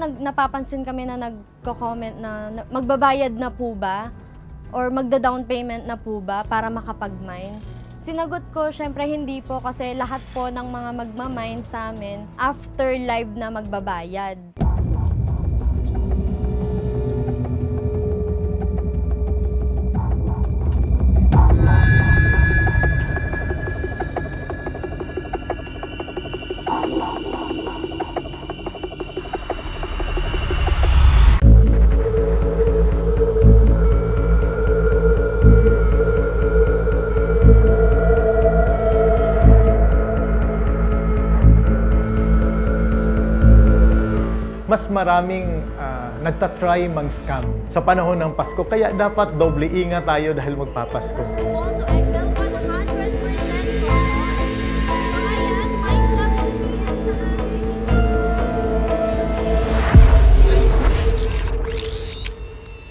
napapansin kami na nagko-comment na magbabayad na po ba? Or magda-down payment na po ba para makapag-mine? Sinagot ko, syempre hindi po kasi lahat po ng mga magmamine sa amin after live na magbabayad. Mas maraming nagtatry mang-scam sa panahon ng Pasko. Kaya dapat doble ingat tayo dahil magpapasko.